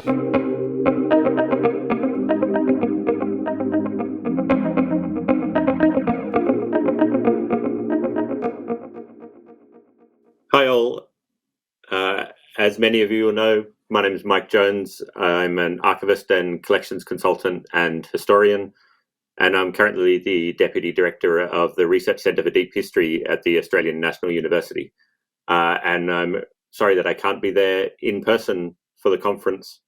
Hi all. As many of you will know, my name is Mike Jones. I'm an archivist and collections consultant and historian, and I'm currently the Deputy Director of the Research Centre for Deep History at the Australian National University. And I'm sorry that I can't be there in person for the conference,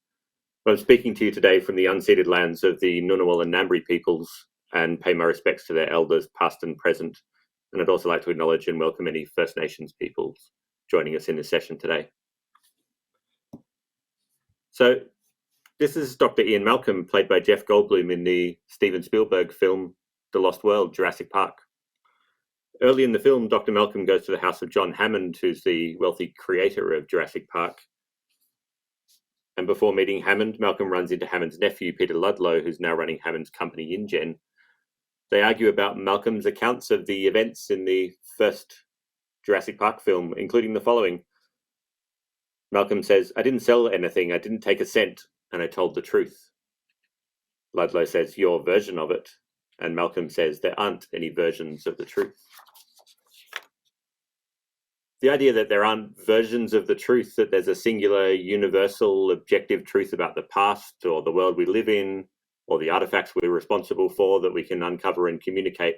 but I'm speaking to you today from the unceded lands of the Ngunnawal and Ngambri peoples and pay my respects to their elders past and present. And I'd also like to acknowledge and welcome any First Nations peoples joining us in this session today. So this is Dr. Ian Malcolm, played by Jeff Goldblum in the Steven Spielberg film, The Lost World, Jurassic Park. Early in the film, Dr. Malcolm goes to the house of John Hammond, who's the wealthy creator of Jurassic Park. And before meeting Hammond, Malcolm runs into Hammond's nephew, Peter Ludlow, who's now running Hammond's company, InGen. They argue about Malcolm's accounts of the events in the first Jurassic Park film, including the following. Malcolm says, "I didn't sell anything, I didn't take a cent, and I told the truth." Ludlow says, "Your version of it." And Malcolm says, "There aren't any versions of the truth." The idea that there aren't versions of the truth, that there's a singular, universal, objective truth about the past or the world we live in, or the artifacts we're responsible for that we can uncover and communicate,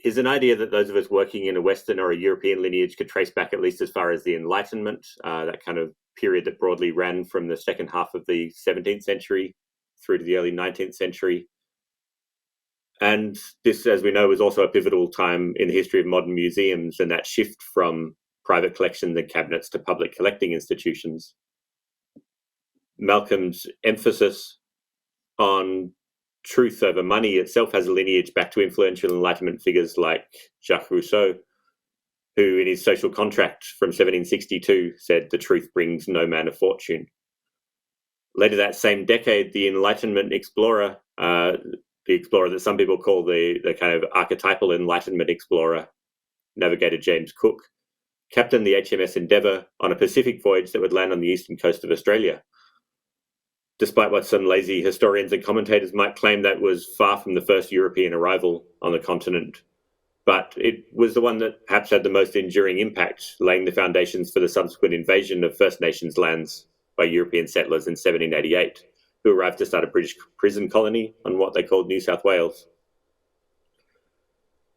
is an idea that those of us working in a Western or a European lineage could trace back at least as far as the Enlightenment, that kind of period that broadly ran from the second half of the 17th century through to the early 19th century. And this, as we know, was also a pivotal time in the history of modern museums and that shift from private collections and cabinets to public collecting institutions. Malcolm's emphasis on truth over money itself has a lineage back to influential Enlightenment figures like Jacques Rousseau, who in his Social Contract from 1762 said, "The truth brings no man a fortune." Later that same decade, the Enlightenment explorer, the explorer that some people call the kind of archetypal Enlightenment explorer, navigator James Cook, captained the HMS Endeavour on a Pacific voyage that would land on the eastern coast of Australia. Despite what some lazy historians and commentators might claim, that was far from the first European arrival on the continent. But it was the one that perhaps had the most enduring impact, laying the foundations for the subsequent invasion of First Nations lands by European settlers in 1788, who arrived to start a British prison colony on what they called New South Wales.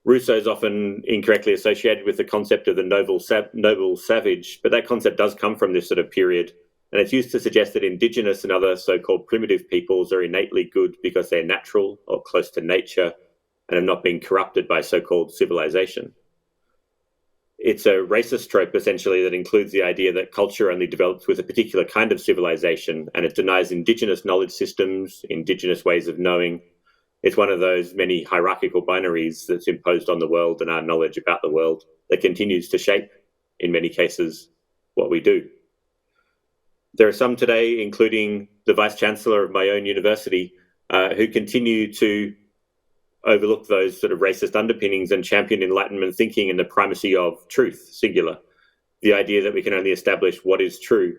Rousseau is often incorrectly associated with the concept of the noble savage, but that concept does come from this sort of period. And it's used to suggest that Indigenous and other so-called primitive peoples are innately good because they're natural or close to nature and have not been corrupted by so-called civilization. It's a racist trope, essentially, that includes the idea that culture only develops with a particular kind of civilization, and it denies Indigenous knowledge systems, Indigenous ways of knowing. It's one of those many hierarchical binaries that's imposed on the world and our knowledge about the world that continues to shape, in many cases, what we do. There are some today, including the Vice-Chancellor of my own university, who continue to overlook those sort of racist underpinnings and champion Enlightenment thinking and the primacy of truth, singular. The idea that we can only establish what is true.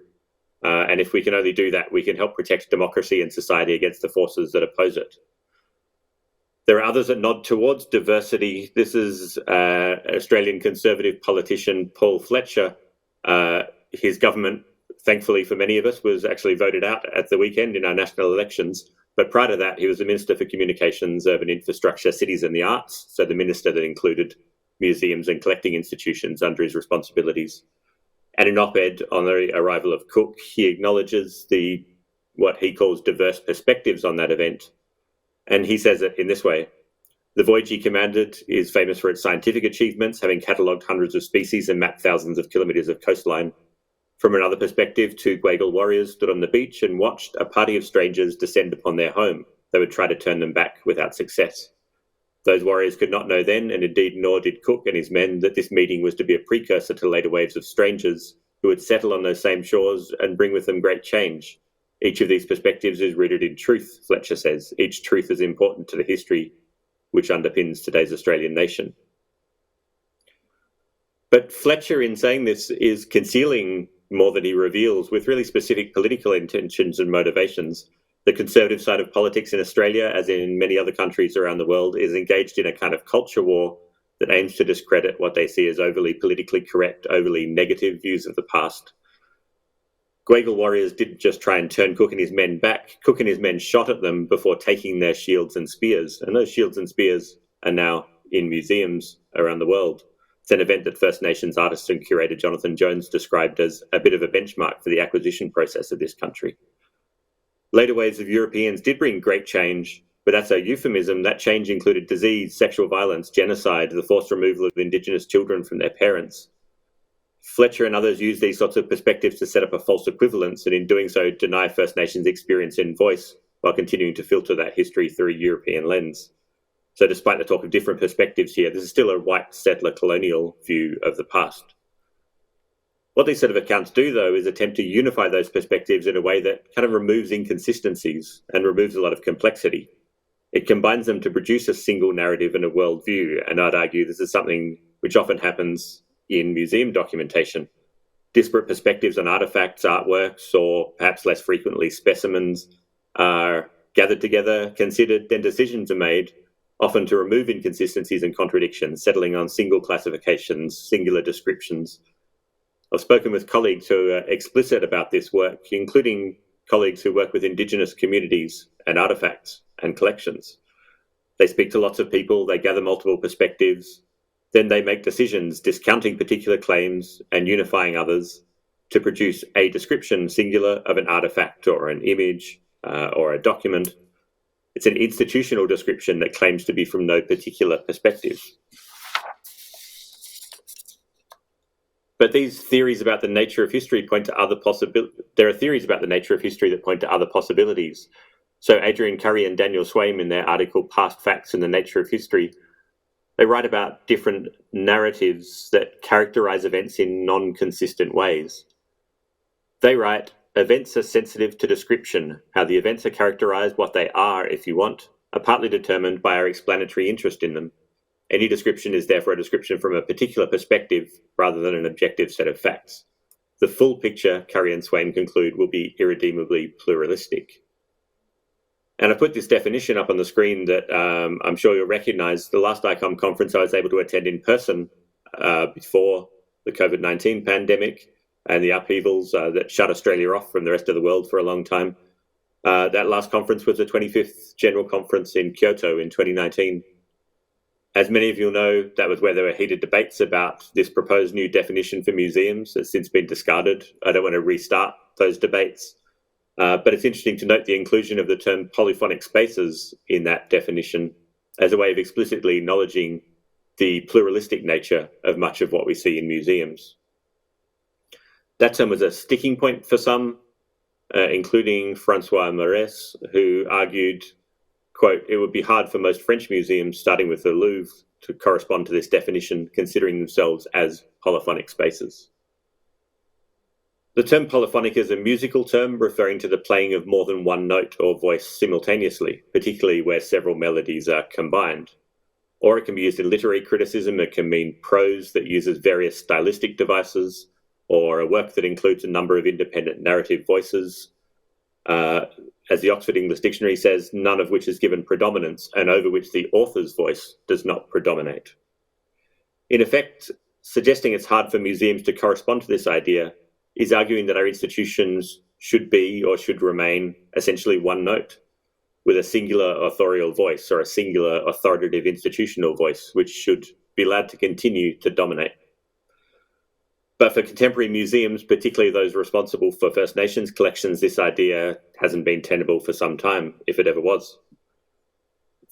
And if we can only do that, we can help protect democracy and society against the forces that oppose it. There are others that nod towards diversity. This is Australian Conservative politician Paul Fletcher. His government, thankfully for many of us, was actually voted out at the weekend in our national elections. But prior to that, he was the Minister for Communications, Urban Infrastructure, Cities and the Arts, so the minister that included museums and collecting institutions under his responsibilities. And in op-ed on the arrival of Cook, he acknowledges what he calls diverse perspectives on that event. And he says it in this way: "The voyage he commanded is famous for its scientific achievements, having catalogued hundreds of species and mapped thousands of kilometres of coastline. From another perspective, two Gweagal warriors stood on the beach and watched a party of strangers descend upon their home. They would try to turn them back without success. Those warriors could not know then, and indeed nor did Cook and his men, that this meeting was to be a precursor to later waves of strangers who would settle on those same shores and bring with them great change. Each of these perspectives is rooted in truth," Fletcher says. "Each truth is important to the history which underpins today's Australian nation." But Fletcher, in saying this, is concealing more than he reveals, with really specific political intentions and motivations. The conservative side of politics in Australia, as in many other countries around the world, is engaged in a kind of culture war that aims to discredit what they see as overly politically correct, overly negative views of the past. Gweagal warriors didn't just try and turn Cook and his men back. Cook and his men shot at them before taking their shields and spears, and those shields and spears are now in museums around the world. It's an event that First Nations artist and curator Jonathan Jones described as a bit of a benchmark for the acquisition process of this country. Later waves of Europeans did bring great change, but that's a euphemism. That change included disease, sexual violence, genocide, the forced removal of Indigenous children from their parents. Fletcher and others used these sorts of perspectives to set up a false equivalence, and in doing so deny First Nations experience and voice while continuing to filter that history through a European lens. So despite the talk of different perspectives here, this is still a white settler colonial view of the past. What these set of accounts do, though, is attempt to unify those perspectives in a way that kind of removes inconsistencies and removes a lot of complexity. It combines them to produce a single narrative and a worldview, and I'd argue this is something which often happens in museum documentation. Disparate perspectives on artifacts, artworks, or perhaps less frequently specimens are gathered together, considered, then decisions are made, often to remove inconsistencies and contradictions, settling on single classifications, singular descriptions. I've spoken with colleagues who are explicit about this work, including colleagues who work with Indigenous communities and artifacts and collections. They speak to lots of people, they gather multiple perspectives, then they make decisions discounting particular claims and unifying others to produce a description, singular, of an artifact or an image or a document. It's an institutional description that claims to be from no particular perspective. But these theories about the nature of history point to other possibilities. There are theories about the nature of history that point to other possibilities. So Adrian Curry and Daniel Swaim, in their article Past Facts and the Nature of History, they write about different narratives that characterize events in non-consistent ways. They write, events are sensitive to description. How the events are characterized, what they are, if you want, are partly determined by our explanatory interest in them. Any description is therefore a description from a particular perspective rather than an objective set of facts. The full picture, Curry and Swain conclude, will be irredeemably pluralistic. And I put this definition up on the screen that I'm sure you'll recognize. The last ICOM conference I was able to attend in person before the COVID-19 pandemic and the upheavals that shut Australia off from the rest of the world for a long time. That last conference was the 25th General Conference in Kyoto in 2019. As many of you know, that was where there were heated debates about this proposed new definition for museums that's since been discarded. I don't want to restart those debates, but it's interesting to note the inclusion of the term polyphonic spaces in that definition as a way of explicitly acknowledging the pluralistic nature of much of what we see in museums. That term was a sticking point for some, including Francois Maurès, who argued, quote, it would be hard for most French museums, starting with the Louvre, to correspond to this definition, considering themselves as polyphonic spaces. The term polyphonic is a musical term referring to the playing of more than one note or voice simultaneously, particularly where several melodies are combined. Or it can be used in literary criticism. It can mean prose that uses various stylistic devices, or a work that includes a number of independent narrative voices. As the Oxford English Dictionary says, none of which is given predominance and over which the author's voice does not predominate. In effect, suggesting it's hard for museums to correspond to this idea is arguing that our institutions should be or should remain essentially one note, with a singular authorial voice or a singular authoritative institutional voice, which should be allowed to continue to dominate. But for contemporary museums, particularly those responsible for First Nations collections, this idea hasn't been tenable for some time, if it ever was.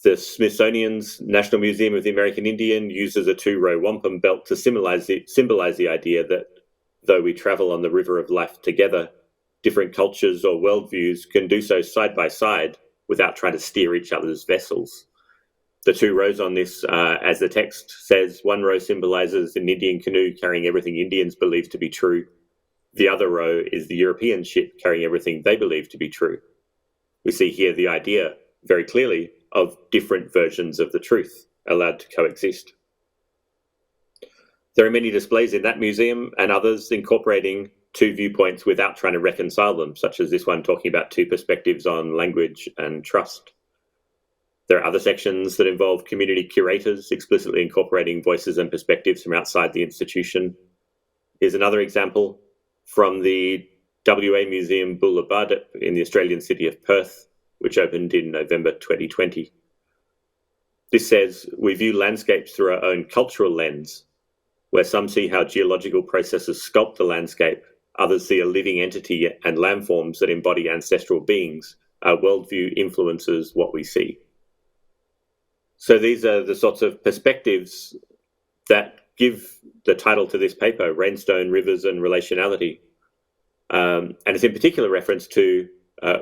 The Smithsonian's National Museum of the American Indian uses a two-row wampum belt to symbolize the idea that though we travel on the river of life together, different cultures or worldviews can do so side by side without trying to steer each other's vessels. The two rows on this, as the text says, one row symbolizes an Indian canoe carrying everything Indians believe to be true. The other row is the European ship carrying everything they believe to be true. We see here the idea, very clearly, of different versions of the truth allowed to coexist. There are many displays in that museum and others incorporating two viewpoints without trying to reconcile them, such as this one talking about two perspectives on language and trust. There are other sections that involve community curators explicitly incorporating voices and perspectives from outside the institution. Here's another example from the WA Museum Boulevard in the Australian city of Perth, which opened in November 2020. This says, we view landscapes through our own cultural lens, where some see how geological processes sculpt the landscape, others see a living entity and landforms that embody ancestral beings. Our worldview influences what we see. So these are the sorts of perspectives that give the title to this paper, Rainstone, Rivers and Relationality. And it's in particular reference to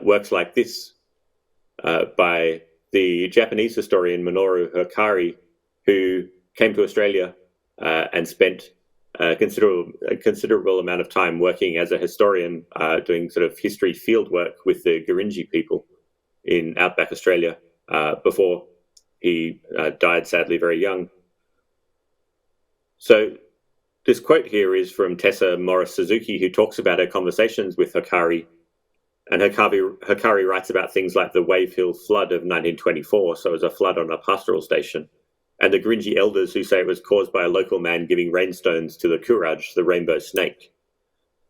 works like this by the Japanese historian Minoru Hikari, who came to Australia and spent a considerable amount of time working as a historian, doing sort of history field work with the Gurindji people in outback Australia before he died sadly very young. So this quote here is from Tessa Morris-Suzuki, who talks about her conversations with Hikari. And Hikari writes about things like the Wave Hill flood of 1924, so it was a flood on a pastoral station, and the Gurindji elders who say it was caused by a local man giving rainstones to the Courage, the rainbow snake.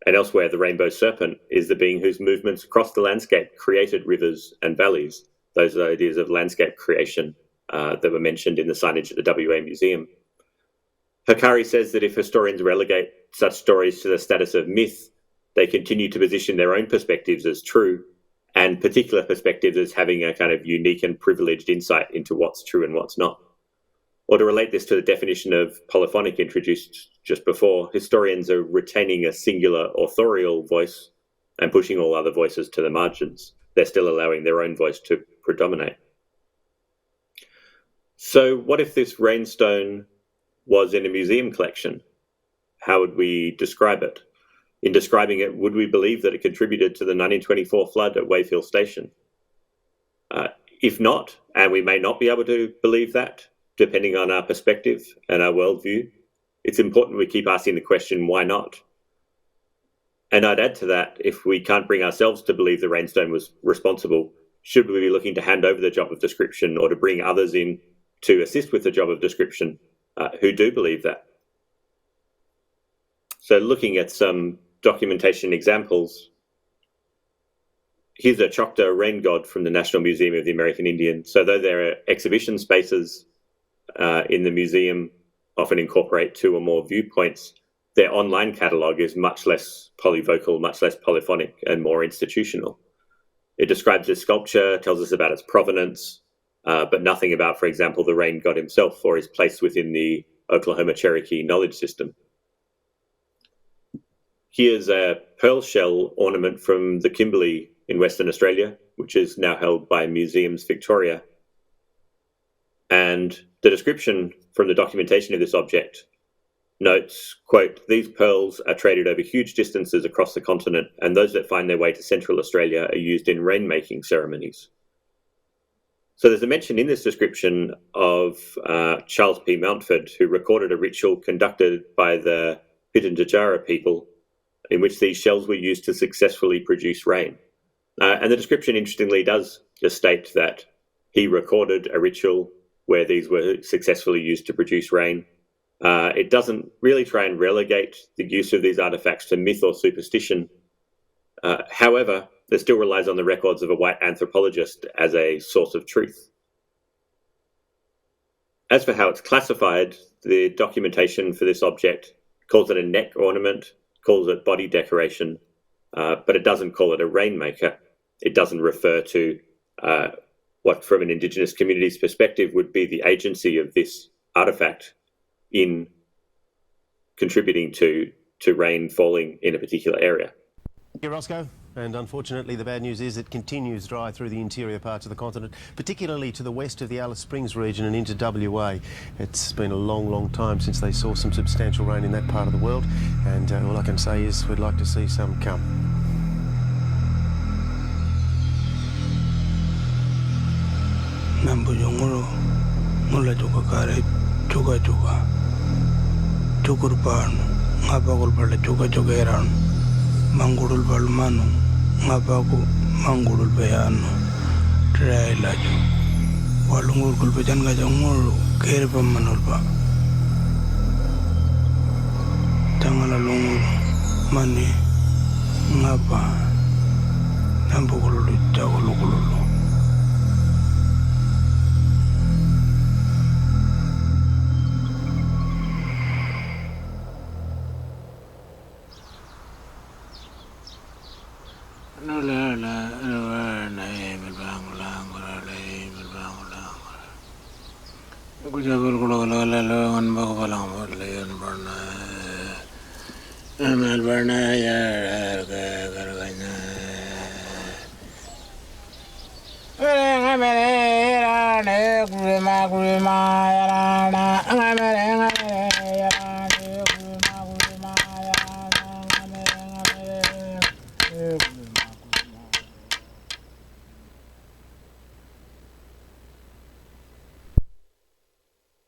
And elsewhere, the rainbow serpent is the being whose movements across the landscape created rivers and valleys. Those are the ideas of landscape creation that were mentioned in the signage at the WA Museum. Hikari says that if historians relegate such stories to the status of myth, they continue to position their own perspectives as true, and particular perspectives as having a kind of unique and privileged insight into what's true and what's not. Or to relate this to the definition of polyphonic introduced just before, historians are retaining a singular authorial voice and pushing all other voices to the margins. They're still allowing their own voice to predominate. So what if this rainstone was in a museum collection? How would we describe it? In describing it, would we believe that it contributed to the 1924 flood at Wave Hill Station? If not, and we may not be able to believe that, depending on our perspective and our worldview, it's important we keep asking the question, why not? And I'd add to that, if we can't bring ourselves to believe the rainstone was responsible, should we be looking to hand over the job of description or to bring others in to assist with the job of description who do believe that? So looking at some documentation examples, here's a Choctaw rain god from the National Museum of the American Indian. So though there are exhibition spaces in the museum often incorporate two or more viewpoints, their online catalogue is much less polyvocal, much less polyphonic, and more institutional. It describes the sculpture, tells us about its provenance, but nothing about, for example, the rain god himself or his place within the Oklahoma Cherokee knowledge system. Here's a pearl shell ornament from the Kimberley in Western Australia, which is now held by Museums Victoria. And the description from the documentation of this object notes, quote, "These pearls are traded over huge distances across the continent, and those that find their way to Central Australia are used in rain-making ceremonies." So there's a mention in this description of Charles P. Mountford, who recorded a ritual conducted by the Pitjantjatjara people in which these shells were used to successfully produce rain. And the description, interestingly, does just state that he recorded a ritual where these were successfully used to produce rain. It doesn't really try and relegate the use of these artifacts to myth or superstition. However, it still relies on the records of a white anthropologist as a source of truth. As for how it's classified, the documentation for this object calls it a neck ornament, calls it body decoration, but it doesn't call it a rainmaker. It doesn't refer to what, from an Indigenous community's perspective, would be the agency of this artifact in contributing to rain falling in a particular area. Thank you, Roscoe. And unfortunately, the bad news is it continues dry through the interior parts of the continent, particularly to the west of the Alice Springs region and into WA. It's been a long, long time since they saw some substantial rain in that part of the world, and all I can say is we'd like to see some come. mangurul balmanu ngabaku mangurul bayanu tray laju walungur kul bajan ngajangul kere pamanul ba tangala lungur mani ngapa nambugulu jagulu.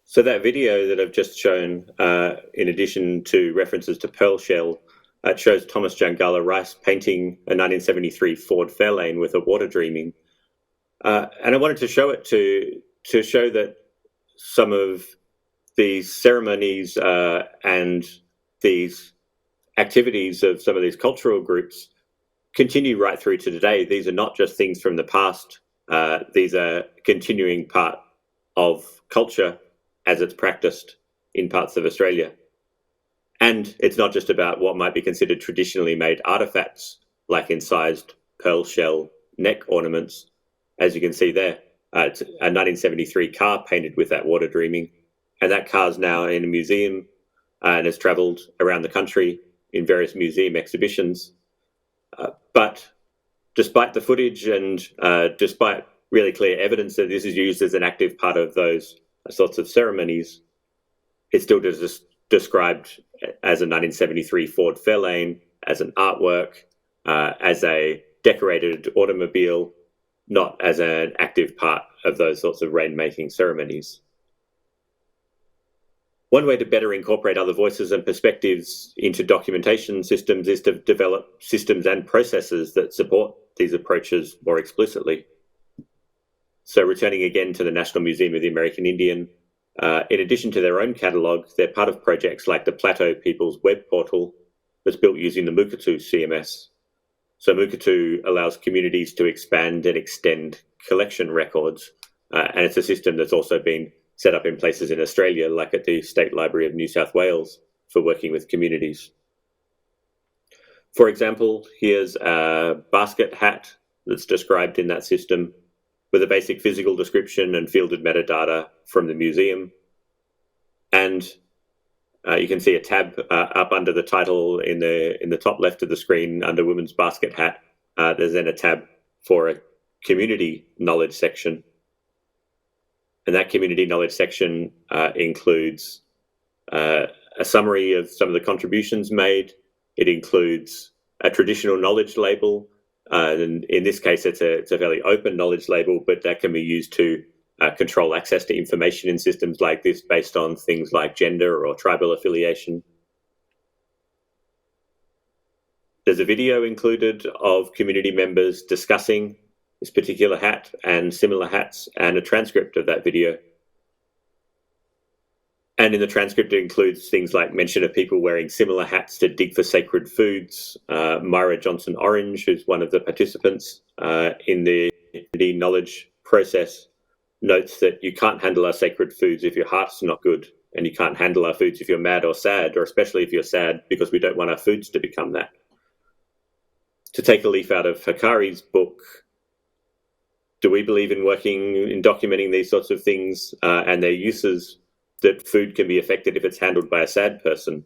So that video that I've just shown, in addition to references to Pearl Shell, it shows Thomas Jangala Rice painting a 1973 Ford Fairlane with a water dreaming. And I wanted to show it to show that some of these ceremonies and these activities of some of these cultural groups continue right through to today. These are not just things from the past. These are continuing part of culture as it's practiced in parts of Australia. And it's not just about what might be considered traditionally made artifacts, like incised pearl shell neck ornaments, as you can see there. It's a 1973 car painted with that water dreaming, and that car's now in a museum and has travelled around the country in various museum exhibitions. But despite the footage and despite really clear evidence that this is used as an active part of those sorts of ceremonies, it's still just described as a 1973 Ford Fairlane, as an artwork, as a decorated automobile, not as an active part of those sorts of rainmaking ceremonies. One way to better incorporate other voices and perspectives into documentation systems is to develop systems and processes that support these approaches more explicitly. So returning again to the National Museum of the American Indian, in addition to their own catalogue, they're part of projects like the Plateau People's Web Portal that's built using the Mukatu CMS. So Mukatu allows communities to expand and extend collection records, and it's a system that's also been set up in places in Australia, like at the State Library of New South Wales, for working with communities. For example, here's a basket hat that's described in that system with a basic physical description and fielded metadata from the museum. And you can see a tab up under the title in the top left of the screen under Women's Basket Hat. There's then a tab for a community knowledge section. And that community knowledge section includes a summary of some of the contributions made. It includes a traditional knowledge label. And in this case, it's a fairly open knowledge label, but that can be used to control access to information in systems like this based on things like gender or tribal affiliation. There's a video included of community members discussing this particular hat and similar hats, and a transcript of that video. And in the transcript, it includes things like mention of people wearing similar hats to dig for sacred foods. Myra Johnson-Orange, who's one of the participants in the knowledge process, notes that you can't handle our sacred foods if your heart's not good, and you can't handle our foods if you're mad or sad, or especially if you're sad, because we don't want our foods to become that. To take a leaf out of Hikari's book, do we believe in working in documenting these sorts of things and their uses, that food can be affected if it's handled by a sad person?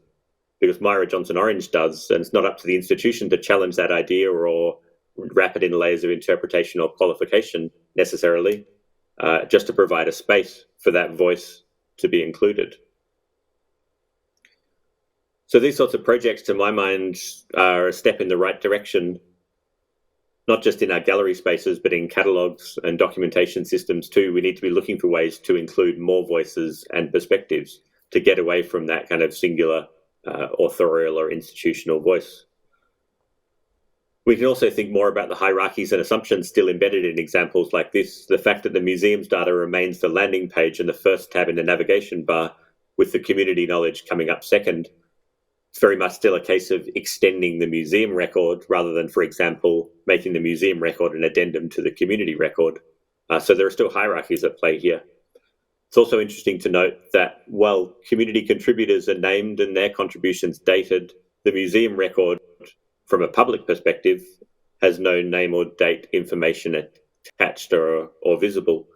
Because Myra Johnson-Orange does, and it's not up to the institution to challenge that idea or wrap it in layers of interpretation or qualification necessarily, just to provide a space for that voice to be included. So these sorts of projects, to my mind, are a step in the right direction, not just in our gallery spaces, but in catalogues and documentation systems too. We need to be looking for ways to include more voices and perspectives to get away from that kind of singular authorial or institutional voice. We can also think more about the hierarchies and assumptions still embedded in examples like this. The fact that the museum's data remains the landing page and the first tab in the navigation bar, with the community knowledge coming up second. It's very much still a case of extending the museum record rather than, for example, making the museum record an addendum to the community record. So there are still hierarchies at play here. It's also interesting to note that while community contributors are named and their contributions dated, the museum record, from a public perspective, has no name or date information attached or visible.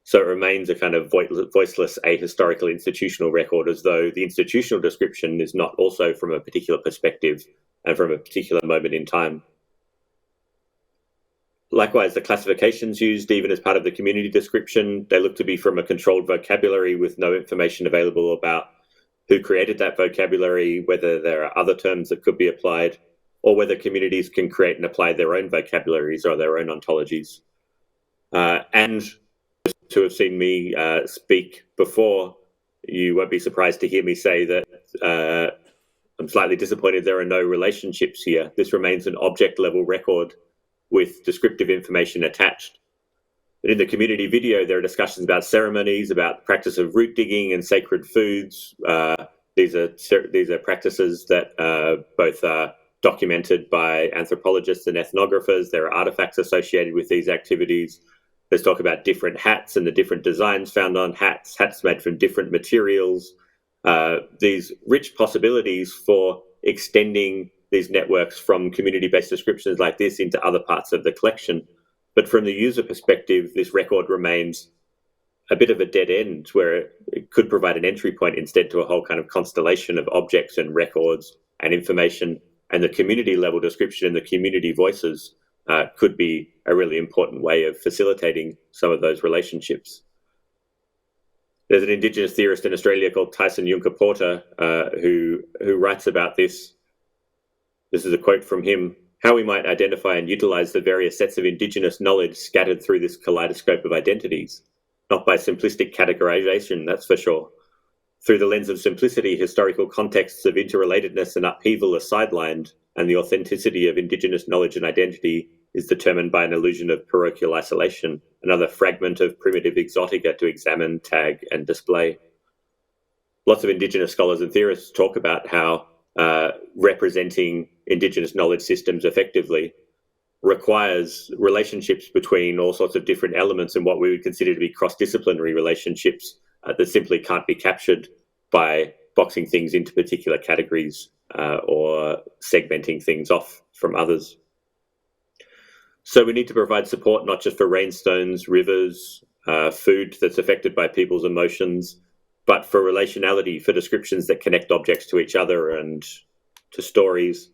So it remains a kind of voiceless, ahistorical institutional record, as though the institutional description is not also from a particular perspective and from a particular moment in time. Likewise, the classifications used, even as part of the community description, they look to be from a controlled vocabulary with no information available about who created that vocabulary, whether there are other terms that could be applied, or whether communities can create and apply their own vocabularies or their own ontologies. And to have seen me speak before, you won't be surprised to hear me say that I'm slightly disappointed there are no relationships here. This remains an object-level record with descriptive information attached. But in the community video, there are discussions about ceremonies, about the practice of root digging and sacred foods. These are practices that both are documented by anthropologists and ethnographers. There are artifacts associated with these activities. There's talk about different hats and the different designs found on hats made from different materials. These rich possibilities for extending these networks from community-based descriptions like this into other parts of the collection. But from the user perspective, this record remains a bit of a dead end where it could provide an entry point instead to a whole kind of constellation of objects and records and information. And the community level description and the community voices could be a really important way of facilitating some of those relationships. There's an Indigenous theorist in Australia called Tyson Yunkaporta who writes about this. This is a quote from him: "How we might identify and utilize the various sets of Indigenous knowledge scattered through this kaleidoscope of identities. Not by simplistic categorization, that's for sure. Through the lens of simplicity, historical contexts of interrelatedness and upheaval are sidelined, and the authenticity of Indigenous knowledge and identity is determined by an illusion of parochial isolation, another fragment of primitive exotica to examine, tag, and display." Lots of Indigenous scholars and theorists talk about how representing Indigenous knowledge systems effectively requires relationships between all sorts of different elements and what we would consider to be cross-disciplinary relationships that simply can't be captured by boxing things into particular categories or segmenting things off from others. So we need to provide support not just for rainstones, rivers, food that's affected by people's emotions, but for relationality, for descriptions that connect objects to each other and to stories,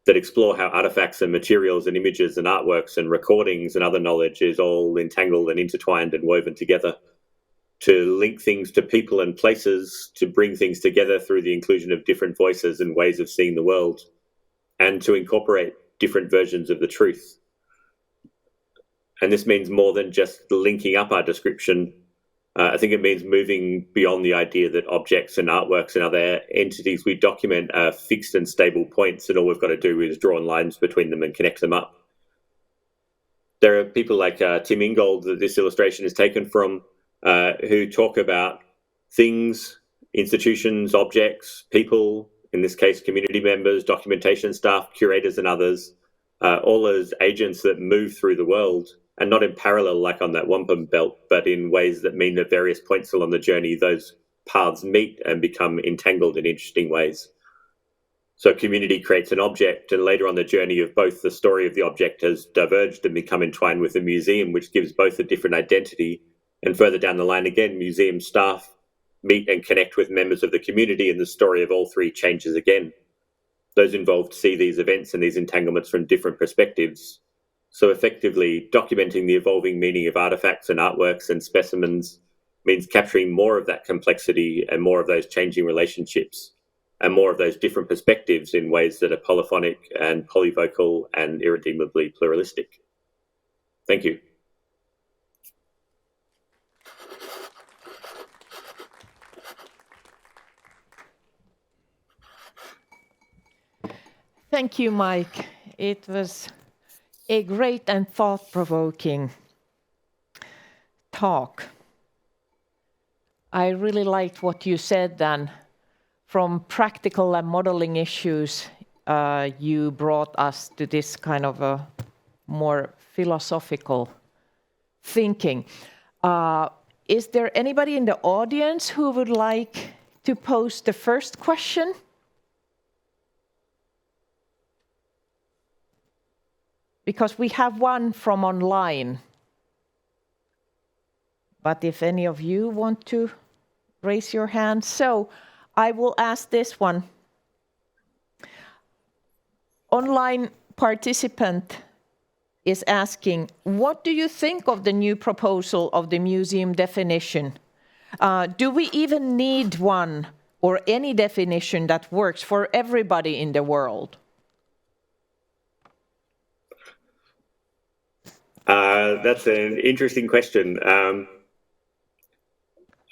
that explore how artifacts and materials and images and artworks and recordings and other knowledge is all entangled and intertwined and woven together, to link things to people and places, to bring things together through the inclusion of different voices and ways of seeing the world, and to incorporate different versions of the truth. And this means more than just linking up our description. I think it means moving beyond the idea that objects and artworks and other entities we document are fixed and stable points, and all we've got to do is draw lines between them and connect them up. There are people like Tim Ingold that this illustration is taken from, who talk about things, institutions, objects, people, in this case community members, documentation staff, curators and others, all as agents that move through the world, and not in parallel like on that wampum belt, but in ways that mean at various points along the journey those paths meet and become entangled in interesting ways. So community creates an object, and later on the journey of both, the story of the object has diverged and become entwined with the museum, which gives both a different identity. And further down the line again, museum staff meet and connect with members of the community, and the story of all three changes again. Those involved see these events and these entanglements from different perspectives. So effectively, documenting the evolving meaning of artifacts and artworks and specimens means capturing more of that complexity and more of those changing relationships and more of those different perspectives in ways that are polyphonic and polyvocal and irredeemably pluralistic. Thank you. Thank you, Mike. It was a great and thought-provoking talk. I really liked what you said then. From practical and modeling issues, you brought us to this kind of a more philosophical thinking. Is there anybody in the audience who would like to pose the first question? Because we have one from online. But if any of you want to raise your hand. So I will ask this one. Online participant is asking, what do you think of the new proposal of the museum definition? Do we even need one or any definition that works for everybody in the world? That's an interesting question.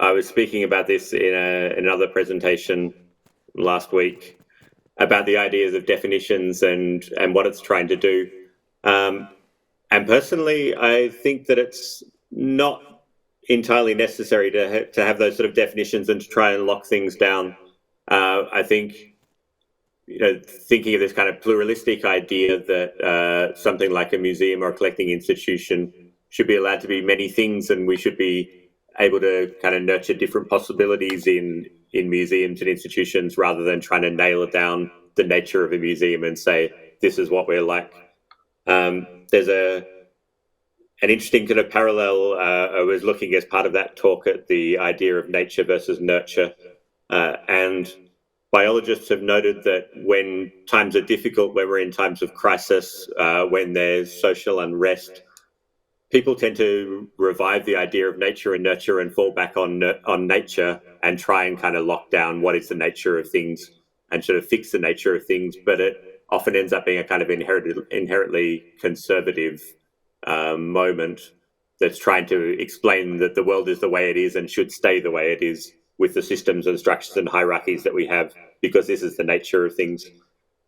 I was speaking about this in another presentation last week about the ideas of definitions and what it's trying to do. And personally, I think that it's not entirely necessary to have those sort of definitions and to try and lock things down. I think, thinking of this kind of pluralistic idea that something like a museum or a collecting institution should be allowed to be many things, and we should be able to kind of nurture different possibilities in museums and institutions rather than trying to nail down the nature of a museum and say, this is what we're like. There's an interesting kind of parallel. I was looking as part of that talk at the idea of nature versus nurture. And biologists have noted that when times are difficult, when we're in times of crisis, when there's social unrest, people tend to revive the idea of nature and nurture and fall back on nature and try and kind of lock down what is the nature of things and sort of fix the nature of things. But it often ends up being a kind of inherently conservative moment that's trying to explain that the world is the way it is and should stay the way it is with the systems and structures and hierarchies that we have, because this is the nature of things.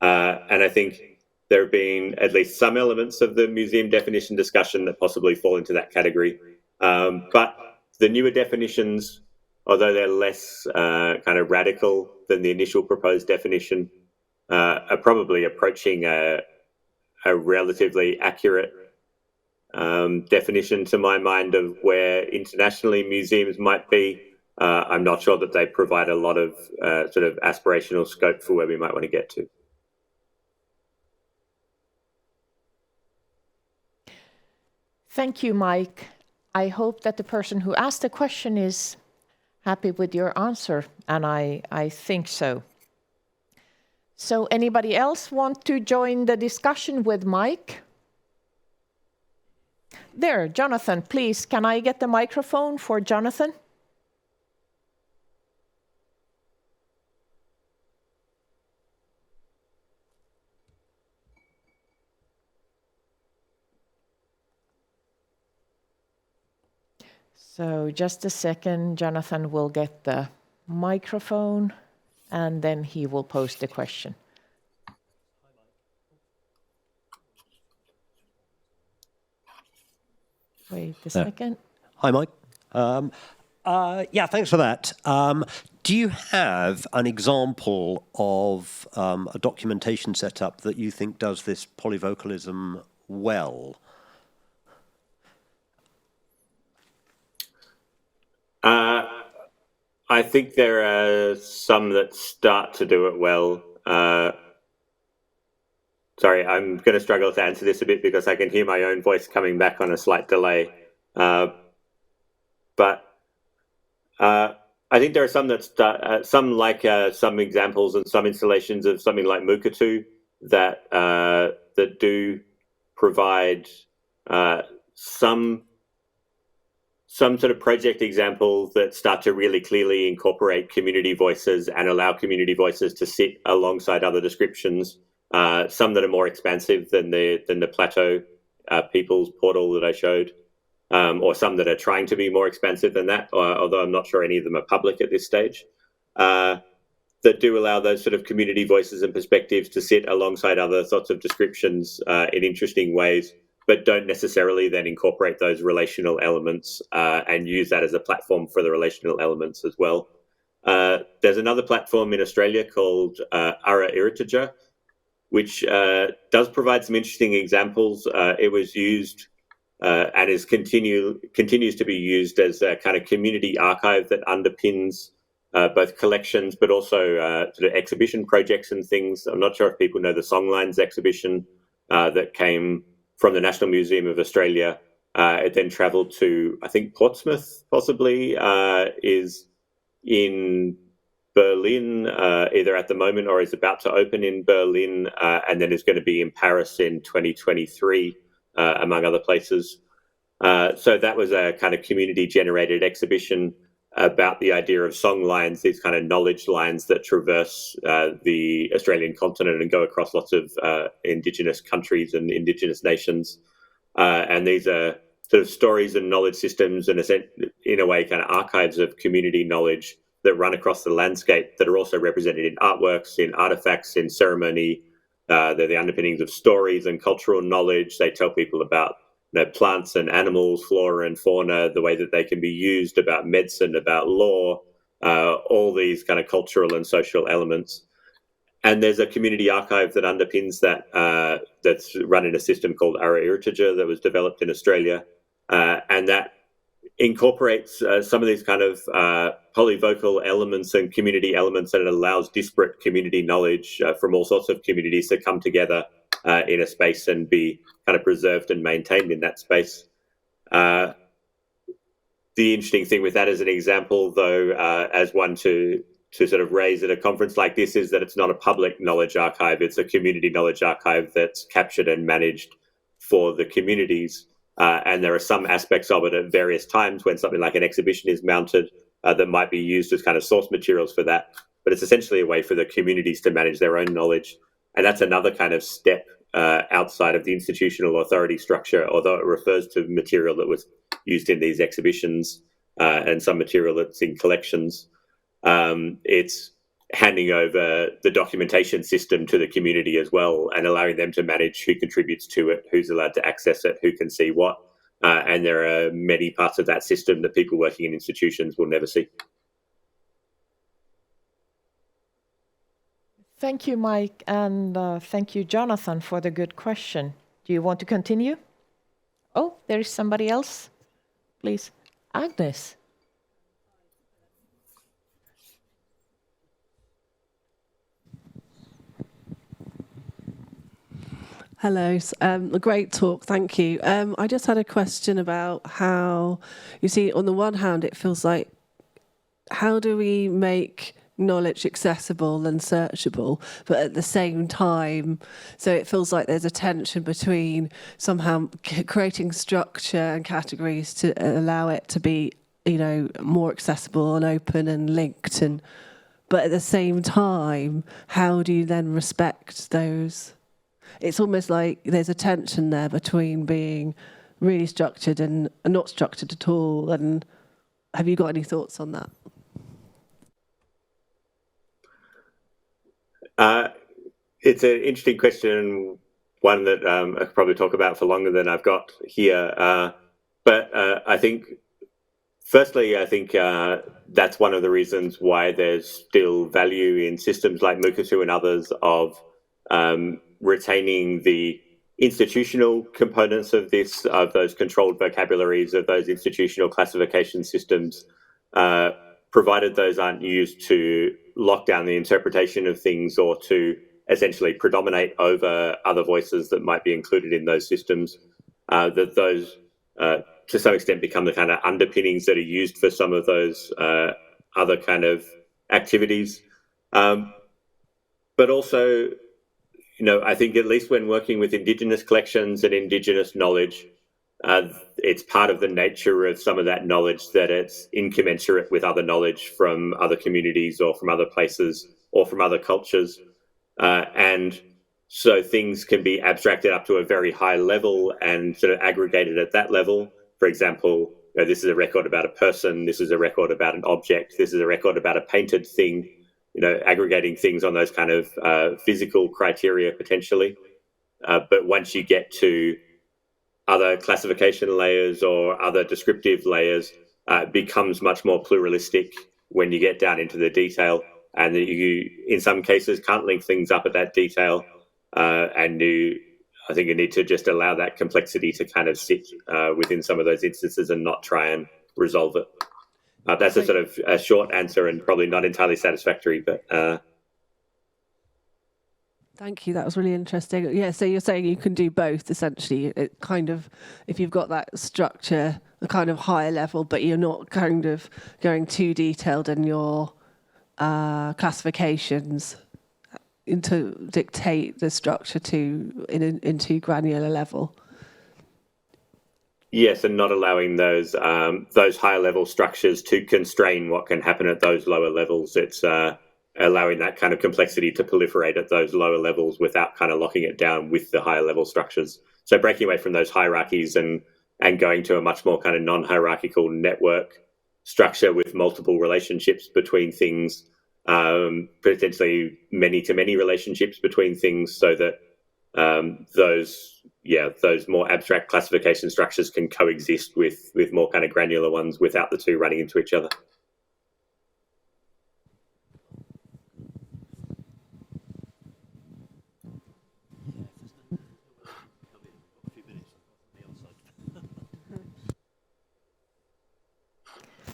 And I think there have been at least some elements of the museum definition discussion that possibly fall into that category. But the newer definitions, although they're less kind of radical than the initial proposed definition, are probably approaching a relatively accurate definition to my mind of where internationally museums might be. I'm not sure that they provide a lot of sort of aspirational scope for where we might want to get to. Thank you, Mike. I hope that the person who asked the question is happy with your answer, and I think so. So anybody else want to join the discussion with Mike? There, Jonathan, please, can I get the microphone for Jonathan? So just a second, Jonathan will get the microphone and then he will pose the question. Wait a second. Hi, Mike. Yeah, thanks for that. Do you have an example of a documentation setup that you think does this polyvocalism well? I think there are some that start to do it well. Sorry, I'm going to struggle to answer this a bit because I can hear my own voice coming back on a slight delay. But I think there are some that start, some examples and some installations of something like Mukatu that that do provide some sort of project examples that start to really clearly incorporate community voices and allow community voices to sit alongside other descriptions. Some that are more expansive than the Plateau People's Portal that I showed, or some that are trying to be more expansive than that, although I'm not sure any of them are public at this stage. that do allow those sort of community voices and perspectives to sit alongside other sorts of descriptions in interesting ways, but don't necessarily then incorporate those relational elements and use that as a platform for the relational elements as well. There's another platform in Australia called Ara Iritaja, which does provide some interesting examples. It was used and continues to be used as a kind of community archive that underpins both collections, but also sort of exhibition projects and things. I'm not sure if people know the Songlines exhibition that came from the National Museum of Australia. It then travelled to, I think, Portsmouth, possibly, is in Berlin, either at the moment or is about to open in Berlin, and then is going to be in Paris in 2023, among other places. So that was a kind of community-generated exhibition about the idea of song lines, these kind of knowledge lines that traverse the Australian continent and go across lots of Indigenous countries and Indigenous nations. And these are sort of stories and knowledge systems and, in a way, kind of archives of community knowledge that run across the landscape that are also represented in artworks, in artifacts, in ceremony. They're the underpinnings of stories and cultural knowledge. They tell people about plants and animals, flora and fauna, the way that they can be used, about medicine, about law, all these kind of cultural and social elements. And there's a community archive that underpins that, that's run in a system called Ara Iritaja that was developed in Australia. And that incorporates some of these kind of polyvocal elements and community elements, and it allows disparate community knowledge from all sorts of communities to come together in a space and be kind of preserved and maintained in that space. The interesting thing with that as an example, though, as one to sort of raise at a conference like this, is that it's not a public knowledge archive, it's a community knowledge archive that's captured and managed for the communities. And there are some aspects of it at various times when something like an exhibition is mounted that might be used as kind of source materials for that. But it's essentially a way for the communities to manage their own knowledge. And that's another kind of step outside of the institutional authority structure, although it refers to material that was used in these exhibitions and some material that's in collections. It's handing over the documentation system to the community as well and allowing them to manage who contributes to it, who's allowed to access it, who can see what. And there are many parts of that system that people working in institutions will never see. Thank you, Mike, and thank you, Jonathan, for the good question. Do you want to continue? Oh, there is somebody else. Please. Agnes. Hello, a great talk, thank you. I just had a question about how, you see, on the one hand, it feels like, how do we make knowledge accessible and searchable, but at the same time, so it feels like there's a tension between somehow creating structure and categories to allow it to be, more accessible and open and linked, but at the same time, how do you then respect those? It's almost like there's a tension there between being really structured and not structured at all. And have you got any thoughts on that? It's an interesting question, one that I could probably talk about for longer than I've got here. But I think, firstly, that's one of the reasons why there's still value in systems like Mukurtu and others of retaining the institutional components of this, of those controlled vocabularies, of those institutional classification systems, provided those aren't used to lock down the interpretation of things or to essentially predominate over other voices that might be included in those systems, that those to some extent become the kind of underpinnings that are used for some of those other kind of activities. But also, I think at least when working with Indigenous collections and Indigenous knowledge, it's part of the nature of some of that knowledge that it's incommensurate with other knowledge from other communities or from other places or from other cultures. And so things can be abstracted up to a very high level and sort of aggregated at that level. For example, this is a record about a person, this is a record about an object, this is a record about a painted thing. aggregating things on those kind of physical criteria potentially. But once you get to other classification layers or other descriptive layers, it becomes much more pluralistic when you get down into the detail, and you, in some cases, can't link things up at that detail, and I think you need to just allow that complexity to kind of sit within some of those instances and not try and resolve it. That's a sort of a short answer and probably not entirely satisfactory, but... Thank you. That was really interesting. Yeah, so you're saying you can do both, essentially. It kind of, if you've got that structure, a kind of higher level, but you're not kind of going too detailed in your classifications to dictate the structure in too granular level. Yes, and not allowing those higher level structures to constrain what can happen at those lower levels. It's allowing that kind of complexity to proliferate at those lower levels without kind of locking it down with the higher level structures. So breaking away from those hierarchies and going to a much more kind of non-hierarchical network structure with multiple relationships between things, potentially many-to-many relationships between things, so that those more abstract classification structures can coexist with more kind of granular ones without the two running into each other.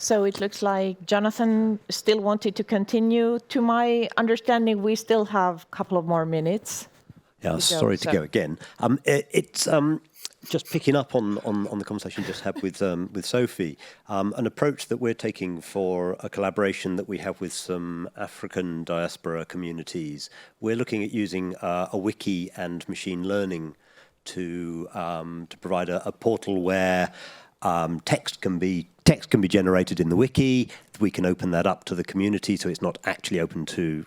So it looks like Jonathan still wanted to continue. To my understanding, we still have a couple of more minutes. Yeah, sorry to go again. It's just picking up on the conversation just had with Sophie, an approach that we're taking for a collaboration that we have with some African diaspora communities. We're looking at using a wiki and machine learning to provide a portal where text can be generated in the wiki. We can open that up to the community, so it's not actually open to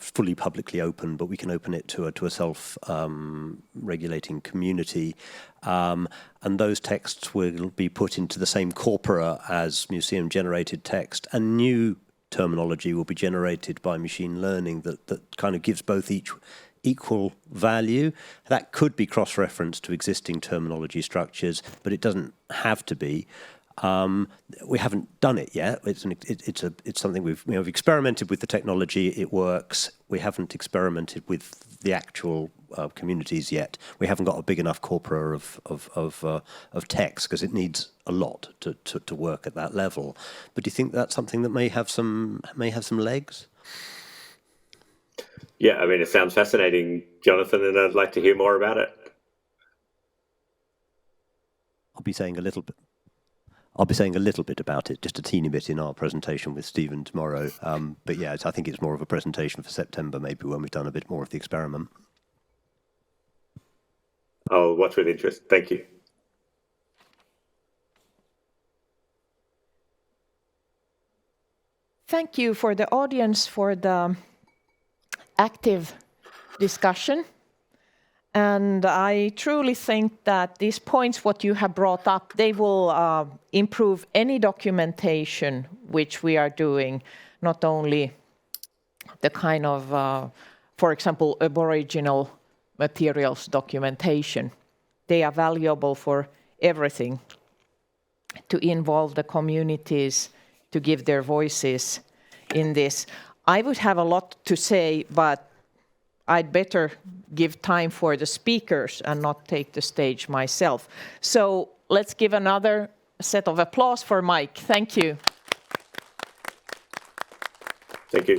fully publicly open, but we can open it to a self-regulating community, and those texts will be put into the same corpora as museum-generated text, and new terminology will be generated by machine learning that kind of gives both each equal value. That could be cross-referenced to existing terminology structures, but it doesn't have to be. We haven't done it yet. It's something we've experimented with the technology. It works. We haven't experimented with the actual communities yet. We haven't got a big enough corpora of text because it needs a lot to work at that level. But do you think that's something that may have some legs? Yeah, I mean, it sounds fascinating, Jonathan, and I'd like to hear more about it. I'll be saying a little bit about it, just a teeny bit in our presentation with Stephen tomorrow. But yeah, I think it's more of a presentation for September, maybe when we've done a bit more of the experiment. I'll watch with interest. Thank you. Thank you for the audience for the active discussion. And I truly think that these points, what you have brought up, they will improve any documentation which we are doing, not only the kind of, for example, Aboriginal materials documentation. They are valuable for everything, to involve the communities, to give their voices in this. I would have a lot to say, but I'd better give time for the speakers and not take the stage myself. So let's give another set of applause for Mike. Thank you. Thank you.